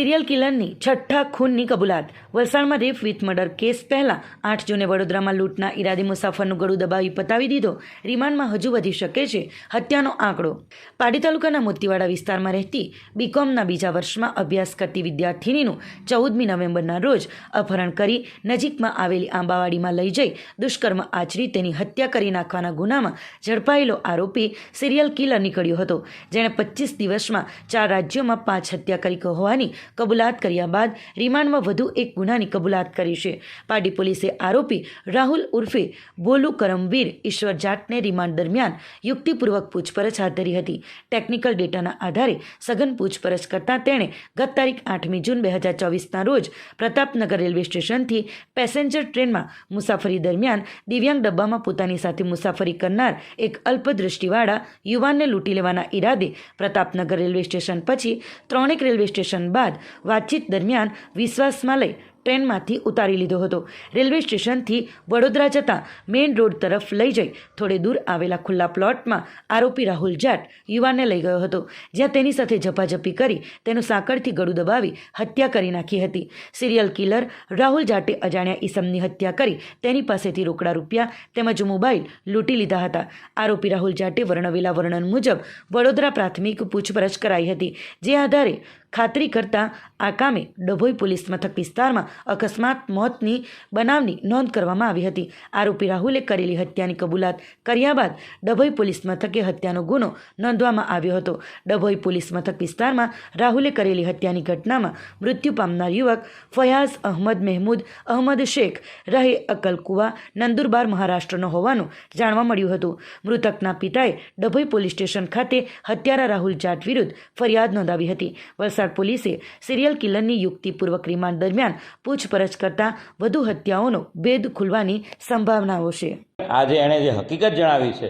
Serial કિલરની છઠ્ઠા ખૂનની કબૂલાત. વલસાડમાં rape with murder case પહેલા 8 જૂને વડોદરામાં લૂંટના ઈરાદી મુસાફરનું ગળું દબાવી પતાવી દીધો. રિમાન્ડમાં હજુ વધી શકે છે હત્યાનો આંકડો. પાડી તાલુકાના મોતીવાડા વિસ્તારમાં રહેતી બીકોમના બીજા વર્ષમાં અભ્યાસ કરતી વિદ્યાર્થિનીનું 14મી નવેમ્બરના રોજ અપહરણ કરી નજીકમાં આવેલી આંબાવાડીમાં લઈ જઈ દુષ્કર્મ આચરી તેની હત્યા કરી નાખવાના ગુનામાં ઝડપાયેલો આરોપી સિરિયલ કિલર નીકળ્યો હતો, જેણે 25 દિવસમાં 4 રાજ્યોમાં 5 હત્યા કરી હોવાની કબૂલાત કર્યા બાદ રિમાન્ડમાં વધુ એક ગુનાની કબૂલાત કરી છે. પાડી પોલીસે આરોપી રાહુલ ઉર્ફે બોલુ કરમવીર ઈશ્વર જાટને રિમાન્ડ દરમિયાન યુક્તિપૂર્વક પૂછપરછ હાથ ધરી હતી. ટેકનિકલ ડેટાના આધારે સઘન પૂછપરછ કરતાં તેણે ગત તારીખ 8મી જૂન 2024ના રોજ પ્રતાપનગર રેલવે સ્ટેશનથી પેસેન્જર ટ્રેનમાં મુસાફરી દરમિયાન દિવ્યાંગ ડબ્બામાં પોતાની સાથે મુસાફરી કરનાર એક અલ્પદ્રષ્ટિવાળા યુવાનને લૂંટી લેવાના ઈરાદે પ્રતાપનગર રેલવે સ્ટેશન પછી 3 રેલવે સ્ટેશન બાદ વાતચીત દરમિયાન વિશ્વાસમાં લઈ ટ્રેનમાંથી ઉતારી લીધો હતો. રેલવે સ્ટેશનથી વડોદરા જતા મેઇન રોડ તરફ લઈ જઈ થોડે દૂર આવેલા ખુલ્લા પ્લોટમાં આરોપી રાહુલ જાટ યુવાનને લઈ ગયો હતો, જ્યાં તેની સાથે ઝપાઝપી કરી તેનું સાંકળથી ગળું દબાવી હત્યા કરી નાખી હતી. સિરિયલ કિલર રાહુલ જાટે અજાણ્યા ઈસમની હત્યા કરી તેની પાસેથી રોકડા રૂપિયા તેમજ મોબાઈલ લૂંટી લીધા હતા. આરોપી રાહુલ જાટે વર્ણવેલા વર્ણન મુજબ વડોદરા પ્રાથમિક પૂછપરછ કરાઈ હતી, જે આધારે ખાતરી કરતાં આ કામે ડભોઈ પોલીસ મથક વિસ્તારમાં અકસ્માત મોતની બનાવની નોંધ કરવામાં આવી હતી. આરોપી રાહુલે કરેલી હત્યાની કબૂલાત કર્યા બાદ ડભોઈ પોલીસ મથકે હત્યાનો ગુનો નોંધવામાં આવ્યો હતો. ડભોઈ પોલીસ મથક વિસ્તારમાં રાહુલે કરેલી હત્યાની ઘટનામાં મૃત્યુ પામનાર યુવક ફયાઝ અહમદ મહેમૂદ અહમદ શેખ રહે અકલકુવા નંદુરબાર મહારાષ્ટ્રનો હોવાનું જાણવા મળ્યું હતું. મૃતકના પિતાએ ડભોઈ પોલીસ સ્ટેશન ખાતે હત્યારા રાહુલ જાટ વિરુદ્ધ ફરિયાદ નોંધાવી હતી. વલસાડ પોલીસે સિરિયલ કિલરની યુક્તિપૂર્વક રિમાન્ડ દરમિયાન પૂછપરછ કરતા વધુ હત્યાઓનો ભેદ ખુલવાની સંભાવનાઓ છે. આજે એણે જે હકીકત જણાવી છે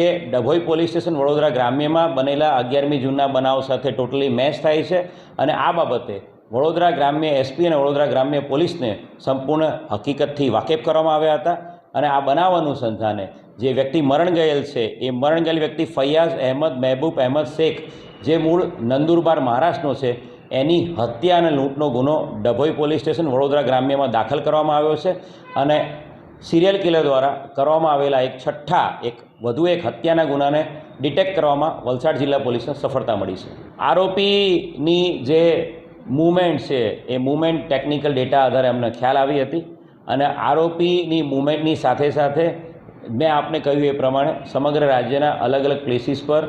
એ ડભોઈ પોલીસ સ્ટેશન વડોદરા ગ્રામ્યમાં બનેલા 11મી જૂનના બનાવ સાથે ટોટલી મેચ થાય છે અને આ બાબતે વડોદરા ગ્રામ્ય એસપી અને વડોદરા ગ્રામ્ય પોલીસને સંપૂર્ણ હકીકતથી વાકેફ કરવામાં આવ્યા હતા અને આ બનાવ અનુસંધાને જે વ્યક્તિ મરણ ગયેલ છે એ મરણ ગયેલ વ્યક્તિ ફૈયાઝ અહેમદ મહેબૂબ અહેમદ શેખ જે મૂળ નંદુરબાર મહારાષ્ટ્રનો છે એની હત્યા અને લૂંટનો ગુનો ડભોઈ પોલીસ સ્ટેશન વડોદરા ગ્રામ્યમાં દાખલ કરવામાં આવ્યો છે અને સિરિયલ કિલર દ્વારા કરવામાં આવેલા વધુ એક હત્યાના ગુનાને ડિટેક્ટ કરવામાં વલસાડ જિલ્લા પોલીસને સફળતા મળી છે. આરોપીની જે મૂવમેન્ટ છે એ મૂવમેન્ટ ટેકનિકલ ડેટા આધારે અમને ખ્યાલ આવી હતી અને આરોપીની મૂવમેન્ટની સાથે સાથે મેં આપને કહ્યું એ પ્રમાણે સમગ્ર રાજ્યના અલગ અલગ પ્લેસીસ પર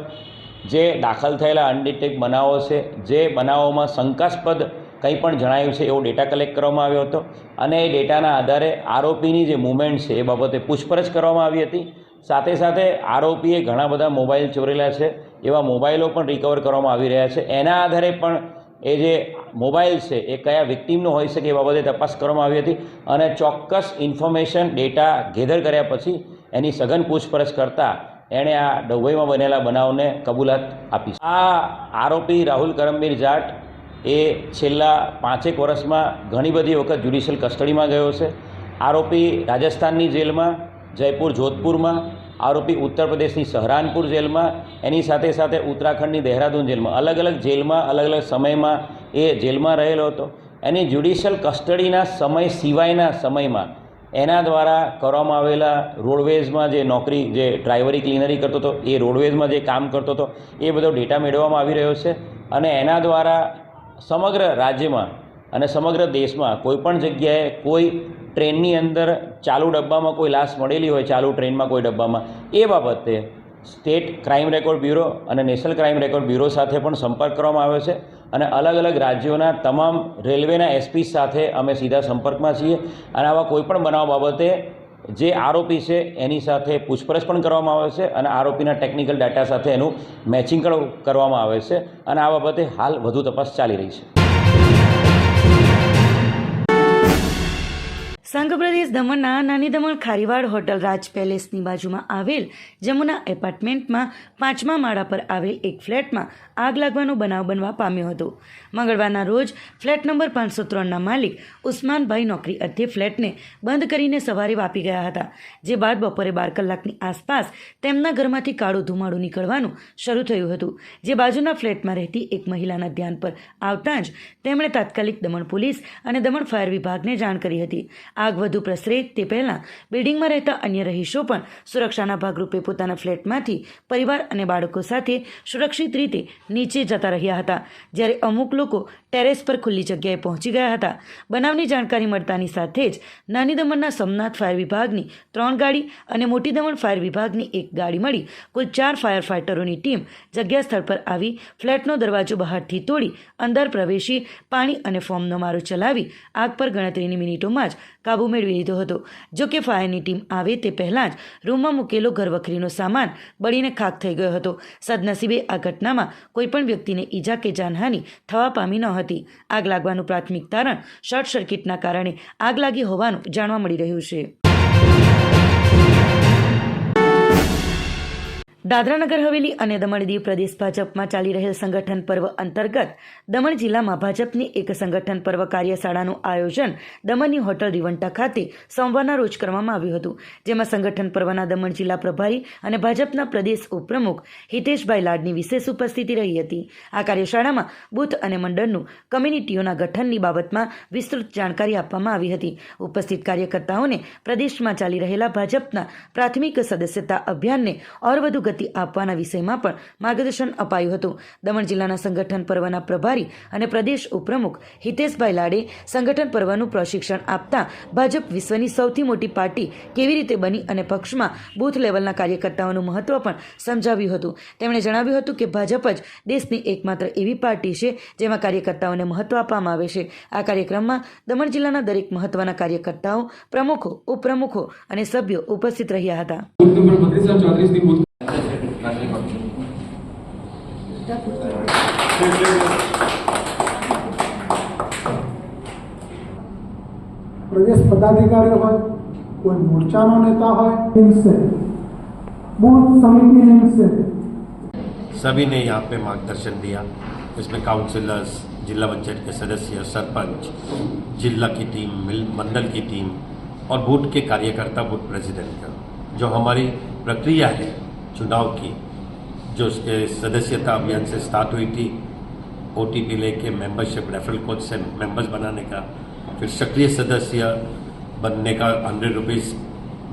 જે દાખલ થયેલા અનડિટેક્ટ બનાવો છે, જે બનાવોમાં શંકાસ્પદ કંઈ પણ જણાયું છે એવો ડેટા કલેક્ટ કરવામાં આવ્યો હતો અને એ ડેટાના આધારે આરોપીની જે મૂવમેન્ટ છે એ બાબતે પૂછપરછ કરવામાં આવી હતી. સાથે સાથે આરોપીએ ઘણા બધા મોબાઈલ ચોરેલા છે એવા મોબાઈલો પણ રિકવર કરવામાં આવી રહ્યા છે. એના આધારે પણ એ જે મોબાઈલ છે એ કયા વિક્ટીમનો હોઈ શકે એ બાબતે તપાસ કરવામાં આવી હતી અને ચોક્કસ ઇન્ફોર્મેશન ડેટા ગેધર કર્યા પછી એની સઘન પૂછપરછ કરતાં એણે આ ડભોઈમાં બનેલા બનાવને કબૂલાત આપી. આ આરોપી રાહુલ કરમવીર જાટ એ છેલ્લા 5 વર્ષમાં ઘણી બધી વખત જ્યુડિશિયલ કસ્ટડીમાં ગયો છે. આરોપી રાજસ્થાનની જેલમાં, જયપુર જોધપુરમાં, આરોપી ઉત્તર પ્રદેશની સહરાનપુર જેલમાં, એની સાથે સાથે ઉત્તરાખંડની દહેરાદૂન જેલમાં અલગ અલગ જેલમાં અલગ અલગ સમયમાં એ જેલમાં રહેલો હતો. એની જ્યુડિશિયલ કસ્ટડીના સમય સિવાયના સમયમાં એના દ્વારા કરવામાં આવેલા રોડવેઝમાં જે નોકરી, જે ડ્રાઈવરી ક્લીનરી કરતો હતો, એ રોડવેઝમાં જે કામ કરતો હતો એ બધો ડેટા મેળવવામાં આવી રહ્યો છે અને એના દ્વારા સમગ્ર રાજ્યમાં અને સમગ્ર દેશમાં કોઈપણ જગ્યાએ કોઈ ટ્રેનની અંદર ચાલુ ડબ્બામાં કોઈ લાશ મળેલી હોય, ચાલુ ટ્રેનમાં કોઈ ડબ્બામાં, એ બાબતે સ્ટેટ ક્રાઇમ રેકોર્ડ બ્યુરો અને નેશનલ ક્રાઇમ રેકોર્ડ બ્યુરો સાથે પણ સંપર્ક કરવામાં આવ્યો છે અને અલગ અલગ રાજ્યોના તમામ રેલવેના એસપી સાથે અમે સીધા સંપર્કમાં છીએ અને આવા કોઈપણ બનાવ બાબતે જે આરોપી છે એની સાથે પૂછપરછ પણ કરવામાં આવે છે અને આરોપીના ટેકનિકલ ડેટા સાથે એનું મેચિંગ કરવામાં આવે છે અને આ બાબતે હાલ વધુ તપાસ ચાલી રહી છે. સંઘ પ્રદેશ દમણના નાની દમણ ખારીવાડ હોટલ રાજ પેલેસની બાજુમાં આવેલ જમુના એપાર્ટમેન્ટમાં 5મા માળા પર આવેલ એક ફ્લેટમાં આગ લાગવાનો બનાવ બનવા પામ્યો હતો. મંગળવારના રોજ ફ્લેટ નંબર 503ના માલિક ઉસ્માનભાઈ નોકરી અર્થે ફ્લેટને બંધ કરીને સવારે વાપી ગયા હતા, જે બાદ બપોરે 12 કલાકની આસપાસ તેમના ઘરમાંથી કાળો ધુમાડો નીકળવાનું શરૂ થયું હતું, જે બાજુના ફ્લેટમાં રહેતી એક મહિલાના ધ્યાન પર આવતા જ તેમણે તાત્કાલિક દમણ પોલીસ અને દમણ ફાયર વિભાગને જાણ કરી હતી. આગ વધુ પ્રસરે તે પહેલાં બિલ્ડિંગમાં રહેતા અન્ય રહીશો પણ સુરક્ષાના ભાગરૂપે પોતાના ફ્લેટમાંથી પરિવાર અને બાળકો સાથે સુરક્ષિત રીતે નીચે જતા રહ્યા હતા, જ્યારે અમુક લોકો ટેરેસ પર ખુલ્લી જગ્યાએ પહોંચી ગયા હતા. બનાવની જાણકારી મળતાની સાથે જ નાની દમણના સોમનાથ ફાયર વિભાગની 3 ગાડી અને મોટી દમણ ફાયર વિભાગની 1 ગાડી મળી કુલ 4 ફાયર ફાઇટરોની ટીમ જગ્યા સ્થળ પર આવી ફ્લેટનો દરવાજો બહારથી તોડી અંદર પ્રવેશી પાણી અને ફોર્મનો મારો ચલાવી આગ પર ગણતરીની મિનિટોમાં જ કાબૂ મેળવી લીધો હતો. જો કે ફાયરની ટીમ આવે તે પહેલાં જ રૂમમાં મૂકેલો ઘરવખરીનો સામાન બળીને ખાખ થઈ ગયો હતો. સદનસીબે આ ઘટનામાં કોઈપણ વ્યક્તિને ઈજા કે જાનહાનિ થવા પામી ન હતી. આગ લાગવાનું પ્રાથમિક તારણ શોર્ટ સર્કિટના કારણે આગ લાગી હોવાનું જાણવા મળી રહ્યું છે. દાદરાનગર હવેલી અને દમણ દીવ પ્રદેશ ભાજપમાં ચાલી રહેલ સંગઠન પર્વ અંતર્ગત દમણ જિલ્લામાં ભાજપની એક સંગઠન પર્વ કાર્યશાળાનું આયોજન દમણની હોટલ રિવન્ટા ખાતે સોમવારના રોજ કરવામાં આવ્યું હતું, જેમાં સંગઠન પર્વના દમણ જિલ્લા પ્રભારી અને ભાજપના પ્રદેશ ઉપપ્રમુખ હિતેશભાઈ લાડની વિશેષ ઉપસ્થિતિ રહી હતી. આ કાર્યશાળામાં બૂથ અને મંડળનું કમ્યુનિટીઓના ગઠનની બાબતમાં વિસ્તૃત જાણકારી આપવામાં આવી હતી. ઉપસ્થિત કાર્યકર્તાઓને પ્રદેશમાં ચાલી રહેલા ભાજપના પ્રાથમિક સદસ્યતા અભિયાનને ઓર વધુ ગતિ આપવાના વિષયમાં પણ માર્ગદર્શન અપાયું હતું. દમણ જિલ્લાના સંગઠન પર્વના પ્રભારી અને પ્રદેશ ઉપપ્રમુખ હિતેશભાઈ લાડે સંગઠન પર્વનું પ્રશિક્ષણ આપતા ભાજપ વિશ્વની સૌથી મોટી પાર્ટી કેવી રીતે બની અને પક્ષમાં બૂથ લેવલના કાર્યકર્તાઓનું મહત્વ પણ સમજાવ્યું હતું. તેમણે જણાવ્યું હતું કે ભાજપ જ દેશની એકમાત્ર એવી પાર્ટી છે જેમાં કાર્યકર્તાઓને મહત્વ આપવામાં આવે છે. આ કાર્યક્રમમાં દમણ જિલ્લાના દરેક મહત્વના કાર્યકર્તાઓ, પ્રમુખો, ઉપપ્રમુખો અને સભ્યો ઉપસ્થિત રહ્યા હતા. प्रदेश पदाधिकारी हो, कोई मोर्चा नो नेता हो, इनसे बूथ समिति इनसे सभी ने यहाँ पे मार्गदर्शन दिया. इसमें काउंसिलर्स, जिला पंचायत के सदस्य, सरपंच, जिला की टीम, मंडल की टीम और बूथ के कार्यकर्ता, बूथ प्रेसिडेंट. जो हमारी प्रक्रिया है चुनाव की, जो उसके सदस्यता अभियान से स्टार्ट हुई थी, OTP लेके मेंबरशिप रेफरल कोड से मेंबर्स बनाने का, फिर सक्रिय सदस्य बनने का 100 रुपीज़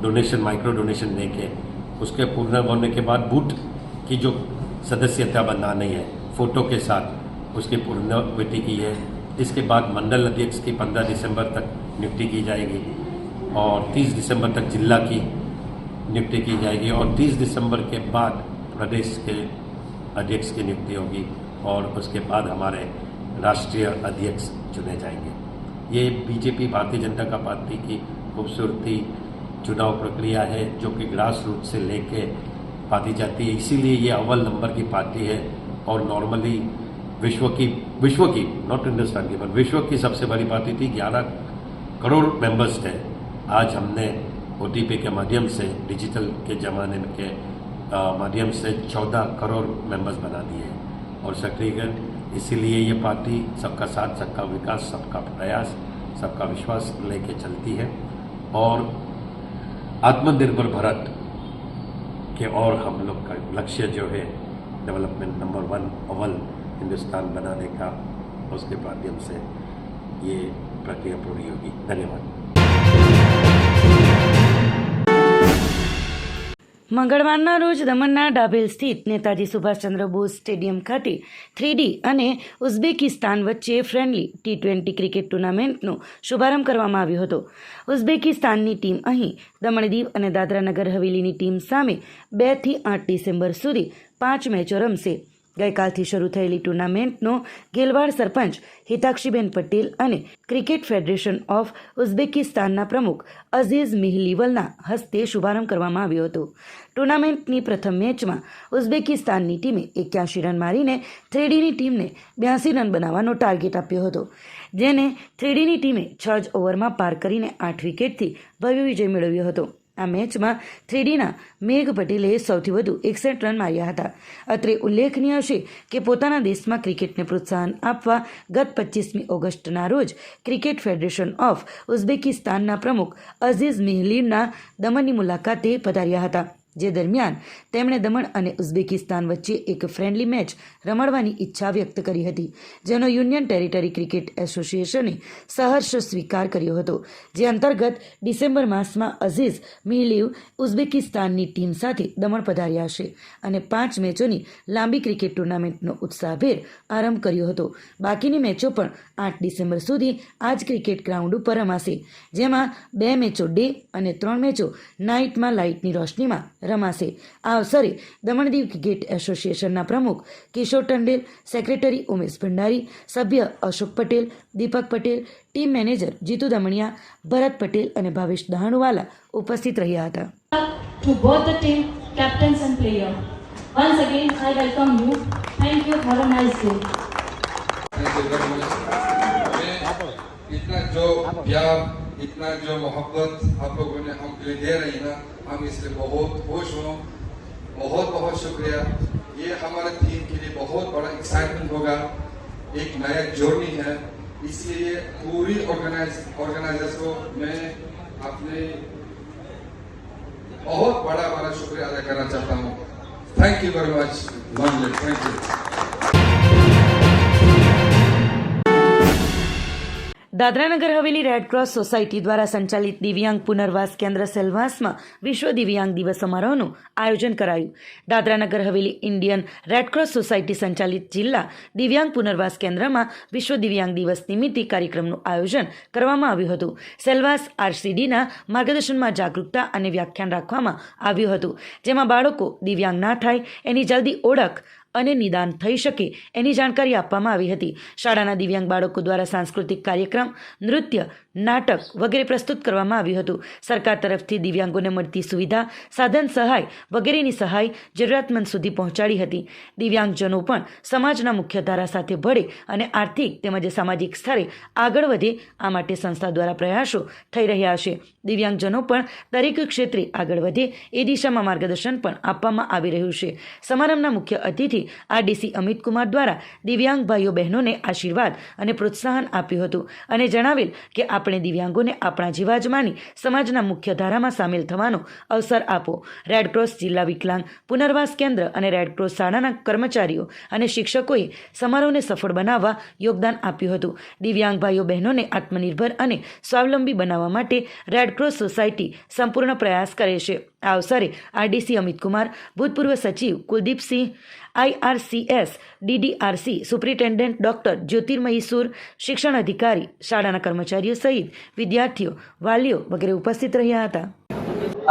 डोनेशन, माइक्रो डोनेशन देके उसके पूर्ण होने के बाद बूथ की जो सदस्यता बनानी है फ़ोटो के साथ उसकी पूर्णविधि की है. इसके बाद मंडल अध्यक्ष की 15 दिसंबर तक नियुक्ति की जाएगी और 30 दिसंबर तक जिला की नियुक्ति की जाएगी और 30 दिसंबर के बाद प्रदेश के अध्यक्ष की नियुक्ति होगी और उसके बाद हमारे राष्ट्रीय अध्यक्ष चुने जाएंगे. ये बीजेपी, भारतीय जनता का पार्टी की खूबसूरती चुनाव प्रक्रिया है जो कि ग्रास रूट से लेके पाती जाती है. इसीलिए ये अव्वल नंबर की पार्टी है और नॉर्मली विश्व की नॉट हिंदुस्तान की पर विश्व की सबसे बड़ी पार्टी थी. 11 करोड़ मेंबर्स थे. आज हमने OTP के माध्यम से, डिजिटल के ज़माने के माध्यम से 14 करोड़ मेंबर्स बना दिए और सक्रियकरण. इसीलिए ये पार्टी सबका साथ, सबका विकास, सबका प्रयास, सबका विश्वास लेके चलती है और आत्मनिर्भर भारत के और हम लोग का लक्ष्य जो है डेवलपमेंट नंबर 1 अव्वल हिंदुस्तान बनाने का, उसके माध्यम से ये प्रक्रिया पूरी होगी. धन्यवाद. મંગળવારના રોજ દમણના ડાભેલ સ્થિત નેતાજી સુભાષચંદ્ર બોઝ સ્ટેડિયમ ખાતે 3D અને ઉઝબેકિસ્તાન વચ્ચે ફ્રેન્ડલી T20 ક્રિકેટ ટુર્નામેન્ટનો શુભારંભ કરવામાં આવ્યો હતો. ઉઝબેકિસ્તાનની ટીમ અહીં દમણ દીવ અને દાદરા નગર હવેલીની ટીમ સામે 2 થી 8 ડિસેમ્બર સુધી 5 મેચો રમશે. ગઈકાલથી શરૂ થયેલી ટુર્નામેન્ટનો ગેલવાડ સરપંચ હિતાક્ષીબેન પટેલ અને ક્રિકેટ ફેડરેશન ઓફ ઉઝબેકિસ્તાનના પ્રમુખ અઝીઝ મિહલીવલના હસ્તે શુભારંભ કરવામાં આવ્યો હતો. ટુર્નામેન્ટની પ્રથમ મેચમાં ઉઝબેકિસ્તાનની ટીમે 81 રન મારીને 3Dની ટીમને 82 રન બનાવવાનો ટાર્ગેટ આપ્યો હતો, જેને 3Dની ટીમે 6 જ ઓવરમાં પાર કરીને 8 વિકેટથી ભવ્ય વિજય મેળવ્યો હતો. આ મેચમાં 3Dના મેઘ પટેલે સૌથી વધુ 61 રન માર્યા હતા. અત્રે ઉલ્લેખનીય છે કે પોતાના દેશમાં ક્રિકેટને પ્રોત્સાહન આપવા ગત 25મી ઓગસ્ટના રોજ ક્રિકેટ ફેડરેશન ઓફ ઉઝબેકિસ્તાનના પ્રમુખ અઝીઝ મિહલીવના દમણની મુલાકાતે પધાર્યા હતા, જે દરમિયાન તેમણે દમણ અને ઉઝબેકિસ્તાન વચ્ચે એક ફ્રેન્ડલી મેચ રમાડવાની ઈચ્છા વ્યક્ત કરી હતી, જેનો યુનિયન ટેરિટરી ક્રિકેટ એસોસિએશને સહર્ષ સ્વીકાર કર્યો હતો. જે અંતર્ગત ડિસેમ્બર માસમાં અઝીઝ મિહલીવ ઉઝબેકિસ્તાનની ટીમ સાથે દમણ પધાર્યા છે અને 5 મેચોની લાંબી ક્રિકેટ ટુર્નામેન્ટનો ઉત્સાહભેર આરંભ કર્યો હતો. બાકીની મેચો પણ 8 ડિસેમ્બર સુધી આ જ ક્રિકેટ ગ્રાઉન્ડ ઉપર રમાશે, જેમાં 2 મેચો ડે અને 3 મેચો નાઇટમાં લાઇટની રોશનીમાં રમાશે. આ અવસરે દમણ દીવ ક્રિકેટ એસોસિએશનના પ્રમુખ કિશોર ટંડેલ, સેક્રેટરી ઉમેશ ભંડારી, સભ્ય અશોક પટેલ, દીપક પટેલ, ટીમ મેનેજર જીતુ દમણિયા, ભરત પટેલ અને ભાવેશ દહાણુવાલા ઉપસ્થિત રહ્યા હતા. To both the team, captains and players. Once again, I welcome you. Thank you. Have a nice day. Thank you very much. हमें इतना जो प्यार, इतना जो मोहब्बत आप लोगों ने हम लिए दे रही ना, हम इसलिए बहुत खुश हो. बहुत बहुत शुक्रिया. ये हमारे टीम के लिए बहुत बड़ा एक्साइटमेंट होगा. एक नया जर्नी है, इसलिए पूरी ऑर्गेनाइजर्स को मैं अपने बहुत बड़ा शुक्रिया अदा करना चाहता हूँ. Thank you very much. Thank you. Dadra Nagar Haveli Red Cross society દ્વારા સંચાલિત દિવ્યાંગ પુનર્વાસ કેન્દ્ર સેલવાસમાં વિશ્વ દિવ્યાંગ દિવસ સમારોહનું આયોજન કરાયું. Dadra Nagar Haveli Indian Red Cross society સંચાલિત જિલ્લા દિવ્યાંગ પુનર્વાસ કેન્દ્રમાં વિશ્વ દિવ્યાંગ દિવસ નિમિત્તે કાર્યક્રમનું આયોજન કરવામાં આવ્યું હતું. સેલવાસ RCDના માર્ગદર્શનમાં જાગૃતતા અને વ્યાખ્યાન રાખવામાં આવ્યું હતું, જેમાં બાળકો દિવ્યાંગ ના થાય એની જલ્દી ઓળખ અને નિદાન થઈ શકે એની જાણકારી આપવામાં આવી હતી. શાળાના દિવ્યાંગ બાળકો દ્વારા સાંસ્કૃતિક કાર્યક્રમ, નૃત્ય, નાટક વગેરે પ્રસ્તુત કરવામાં આવ્યું હતું. સરકાર તરફથી દિવ્યાંગોને મળતી સુવિધા, સાધન સહાય વગેરેની સહાય જરૂરિયાતમંદ સુધી પહોંચાડી હતી. દિવ્યાંગજનો પણ સમાજના મુખ્યધારા સાથે ભળે અને આર્થિક તેમજ સામાજિક સ્તરે આગળ વધે, આ માટે સંસ્થા દ્વારા પ્રયાસો થઈ રહ્યા છે. દિવ્યાંગજનો પણ દરેક ક્ષેત્રે આગળ વધે એ દિશામાં માર્ગદર્શન પણ આપવામાં આવી રહ્યું છે. સમારંભના મુખ્ય અતિથિ RDC અમિત કુમાર દ્વારા દિવ્યાંગ ભાઈઓ બહેનોને આશીર્વાદ અને પ્રોત્સાહન આપ્યું હતું અને જણાવેલ કે આપણે દિવ્યાંગોને આપણા જેવા જ માની સમાજના મુખ્ય ધારામાં સામેલ થવાનો અવસર આપો. રેડક્રોસ જિલ્લા વિકલાંગ પુનર્વાસ કેન્દ્ર અને રેડક્રોસ શાળાના કર્મચારીઓ અને શિક્ષકોએ સમારોહને સફળ બનાવવા યોગદાન આપ્યું હતું. દિવ્યાંગ ભાઈઓ બહેનોને આત્મનિર્ભર અને સ્વાવલંબી બનાવવા માટે રેડક્રોસ સોસાયટી સંપૂર્ણ પ્રયાસ કરે છે. આ અવસરે RDC અમિત કુમાર, ભૂતપૂર્વ સચિવ Kuldipsinh, IRCS DDRC superintendent doctor Jyotirmayi Sur, શિક્ષણ અધિકારી, શાળાના કર્મચારીઓ સહિત વિદ્યાર્થીઓ, વાલીઓ વગેરે ઉપસ્થિત રહ્યા હતા.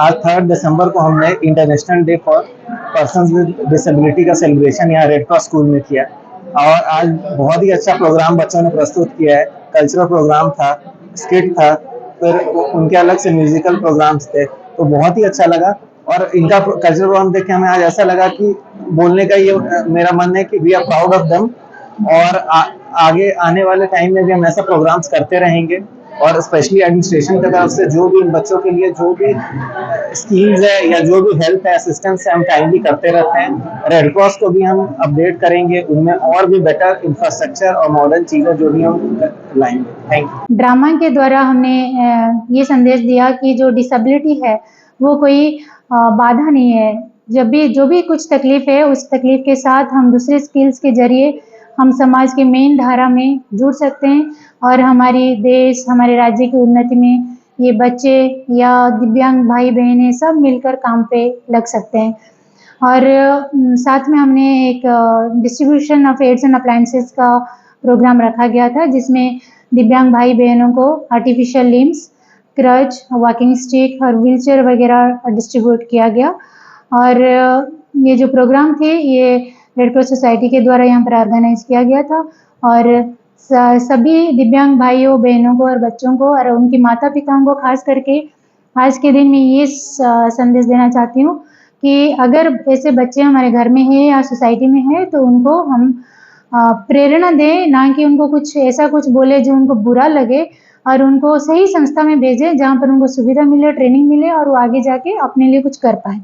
आज 3 दिसंबर को हमने international day for persons with disability का सेलिब्रेशन यहाँ रेड क्रॉस स्कूल में किया और आज बहुत ही अच्छा प्रोग्राम बच्चों ने प्रस्तुत किया है. कल्चरल प्रोग्राम था, स्किट था, फिर उनके अलग से म्यूजिकल प्रोग्राम्स थे, तो बहुत ही अच्छा लगा. और इनका कल्चरल प्रोग्राम देख के हमें आज ऐसा लगा कि बोलने का ये मेरा मन है कि we are proud of them और आगे आने वाले टाइम में भी हम ऐसा प्रोग्राम्स करते रहेंगे. और स्पेशली एडमिनिस्ट्रेशन की तरफ से जो भी इन बच्चों के लिए जो भी स्कीम्स है या जो भी हेल्प है, असिस्टेंस है, हम टाइमली करते रहते हैं. रेड क्रॉस को भी हम अपडेट करेंगे, उनमें और भी बेटर इंफ्रास्ट्रक्चर और मॉडर्न चीज़ें जो भी हम लाएंगे. Thank you. ड्रामा के द्वारा हमने ये संदेश दिया कि जो डिसेबिलिटी है वो कोई बाधा नहीं है. जो भी कुछ तकलीफ है, उस तकलीफ के साथ हम दूसरे स्किल्स के जरिए हम समाज के मेन धारा में जुड़ सकते हैं और हमारी देश, हमारे राज्य की उन्नति में ये बच्चे या दिव्यांग भाई बहनें सब मिलकर काम पे लग सकते हैं. और साथ में हमने एक distribution of aids and appliances का प्रोग्राम रखा गया था, जिसमें दिव्यांग भाई बहनों को artificial limbs, crutch, walking stick और व्हीलचेयर वगैरह डिस्ट्रीब्यूट किया गया. और ये जो प्रोग्राम थे ये रेड क्रॉस सोसाइटी के द्वारा यहाँ पर ऑर्गेनाइज किया गया था। और सभी दिव्यांग भाइयों बहनों को और बच्चों को और उनके माता पिताओं को खास करके आज के दिन में ये संदेश देना चाहती हूँ कि अगर ऐसे बच्चे हमारे घर में हैं या सोसाइटी में हैं तो उनको हम प्रेरणा दें, ना कि उनको कुछ ऐसा कुछ बोले जो उनको बुरा लगे, और उनको सही संस्था में भेजें जहाँ पर उनको सुविधा मिले, ट्रेनिंग मिले और वो आगे जाके अपने लिए कुछ कर पाए।